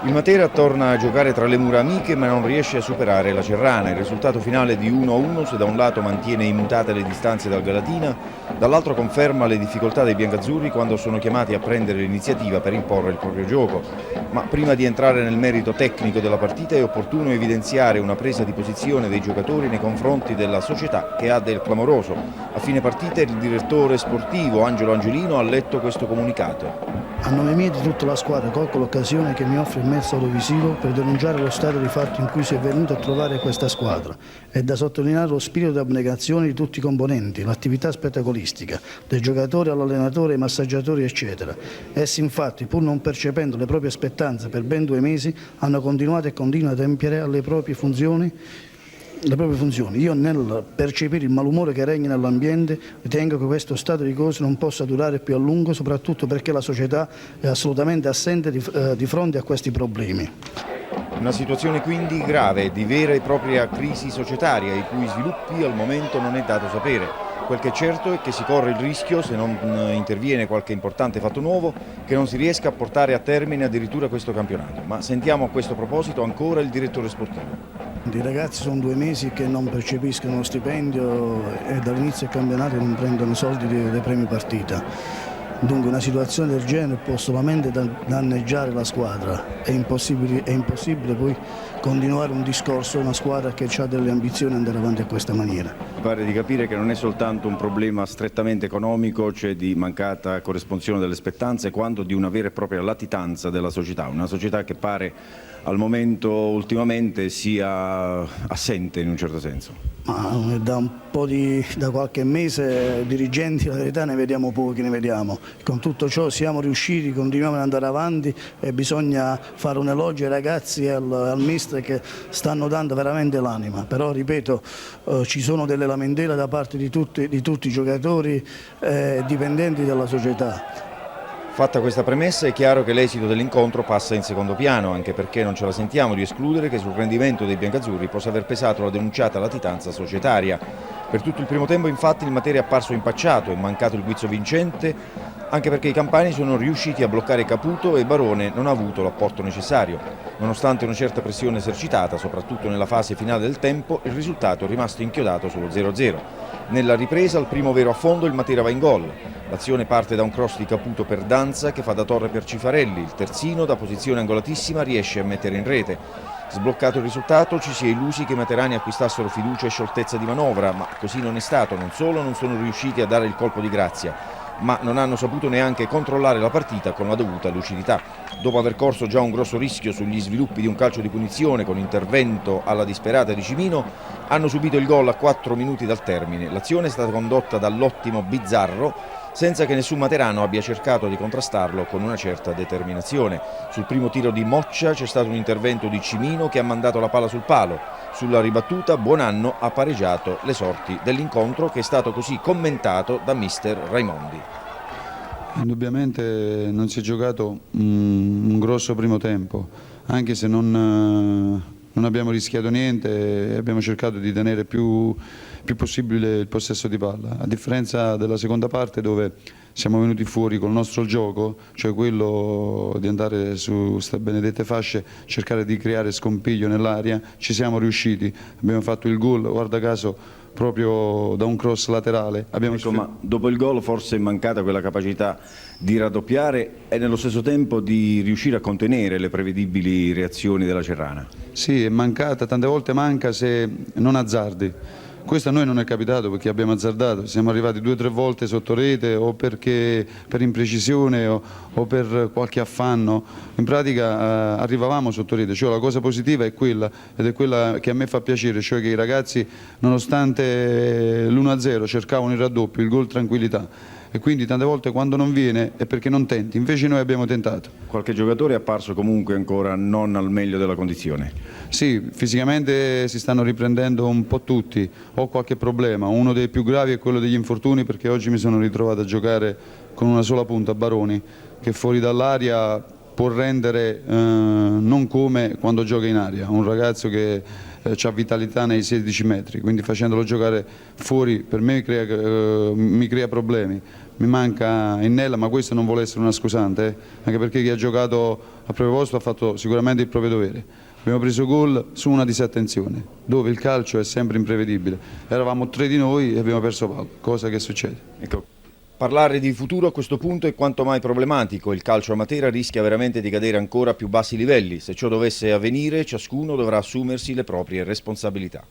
Il Matera torna a giocare tra le mura amiche ma non riesce a superare la Cerrana. Il risultato finale di 1-1 se da un lato mantiene immutate le distanze dal Galatina, dall'altro conferma le difficoltà dei biancazzurri quando sono chiamati a prendere l'iniziativa per imporre il proprio gioco. Ma prima di entrare nel merito tecnico della partita è opportuno evidenziare una presa di posizione dei giocatori nei confronti della società che ha del clamoroso. A fine partita il direttore sportivo Angelo Angelino ha letto questo comunicato. A nome mio e di tutta la squadra colgo l'occasione che mi offre il mezzo audiovisivo per denunciare lo stato di fatto in cui si è venuto a trovare questa squadra e da sottolineare lo spirito di abnegazione di tutti i componenti, l'attività spettacolistica, dai giocatori all'allenatore, ai massaggiatori eccetera. Essi infatti, pur non percependo le proprie spettanze per ben 2 mesi, hanno continuato e continuano ad adempiere alle proprie funzioni. Io nel percepire il malumore che regna nell'ambiente ritengo che questo stato di cose non possa durare più a lungo, soprattutto perché la società è assolutamente assente di fronte a questi problemi. Una situazione quindi grave, di vera e propria crisi societaria, i cui sviluppi al momento non è dato sapere. Quel che è certo è che si corre il rischio, se non interviene qualche importante fatto nuovo, che non si riesca a portare a termine addirittura questo campionato. Ma sentiamo a questo proposito ancora il direttore sportivo. I ragazzi sono 2 mesi che non percepiscono stipendio e dall'inizio del campionato non prendono soldi dei premi partita. Dunque una situazione del genere può solamente danneggiare la squadra, è impossibile poi continuare un discorso, una squadra che ha delle ambizioni e andare avanti a questa maniera. Mi pare di capire che non è soltanto un problema strettamente economico, cioè di mancata corrispondenza delle spettanze, quanto di una vera e propria latitanza della società, una società che pare al momento ultimamente sia assente in un certo senso. Ma da qualche mese dirigenti, la verità, ne vediamo pochi, Con tutto ciò siamo riusciti, continuiamo ad andare avanti e bisogna fare un elogio ai ragazzi e al mister che stanno dando veramente l'anima. Però, ripeto, ci sono delle lamentele da parte di tutti i giocatori dipendenti della società. Fatta questa premessa è chiaro che l'esito dell'incontro passa in secondo piano, anche perché non ce la sentiamo di escludere che sul rendimento dei biancazzurri possa aver pesato la denunciata latitanza societaria. Per tutto il primo tempo infatti il Matera è apparso impacciato, è mancato il guizzo vincente, anche perché i campani sono riusciti a bloccare Caputo e Barone non ha avuto l'apporto necessario. Nonostante una certa pressione esercitata, soprattutto nella fase finale del tempo, il risultato è rimasto inchiodato sullo 0-0. Nella ripresa, al primo vero affondo, il Matera va in gol. L'azione parte da un cross di Caputo per Danza che fa da torre per Cifarelli. Il terzino, da posizione angolatissima, riesce a mettere in rete. Sbloccato il risultato, ci si è illusi che i materani acquistassero fiducia e scioltezza di manovra, ma così non è stato. Non solo non sono riusciti a dare il colpo di grazia, ma non hanno saputo neanche controllare la partita con la dovuta lucidità. Dopo aver corso già un grosso rischio sugli sviluppi di un calcio di punizione con intervento alla disperata di Cimino, hanno subito il gol a 4 minuti dal termine. L'azione è stata condotta dall'ottimo Bizzarro, senza che nessun materano abbia cercato di contrastarlo con una certa determinazione. Sul primo tiro di Moccia c'è stato un intervento di Cimino che ha mandato la palla sul palo. Sulla ribattuta Buonanno ha pareggiato le sorti dell'incontro, che è stato così commentato da mister Raimondi. Indubbiamente non si è giocato un grosso primo tempo, anche se non abbiamo rischiato niente e abbiamo cercato di tenere più possibile il possesso di palla, a differenza della seconda parte dove siamo venuti fuori col nostro gioco, cioè quello di andare su queste benedette fasce, cercare di creare scompiglio nell'area. Ci siamo riusciti, abbiamo fatto il gol, guarda caso, proprio da un cross laterale. Ma dopo il gol forse è mancata quella capacità di raddoppiare e nello stesso tempo di riuscire a contenere le prevedibili reazioni della Cerrana. Sì, è mancata, tante volte manca se non azzardi. Questo a noi non è capitato perché abbiamo azzardato, siamo arrivati 2 o 3 volte sotto rete o perché per imprecisione o per qualche affanno, in pratica arrivavamo sotto rete, cioè la cosa positiva è quella ed è quella che a me fa piacere, cioè che i ragazzi nonostante l'1-0 cercavano il raddoppio, il gol tranquillità. E quindi tante volte quando non viene è perché non tenti, invece noi abbiamo tentato. Qualche giocatore è apparso comunque ancora non al meglio della condizione. Sì, fisicamente si stanno riprendendo un po' tutti, ho qualche problema, uno dei più gravi è quello degli infortuni perché oggi mi sono ritrovato a giocare con una sola punta, Baroni, che fuori dall'aria può rendere non come quando gioca in aria, un ragazzo che c'ha vitalità nei 16 metri, quindi facendolo giocare fuori per me mi crea problemi. Mi manca Innella, ma questo non vuole essere una scusante, anche perché chi ha giocato al proprio posto ha fatto sicuramente il proprio dovere. Abbiamo preso gol su una disattenzione, dove il calcio è sempre imprevedibile. Eravamo 3 di noi e abbiamo perso palla, cosa che succede. Ecco. Parlare di futuro a questo punto è quanto mai problematico. Il calcio a Matera rischia veramente di cadere ancora a più bassi livelli. Se ciò dovesse avvenire, ciascuno dovrà assumersi le proprie responsabilità.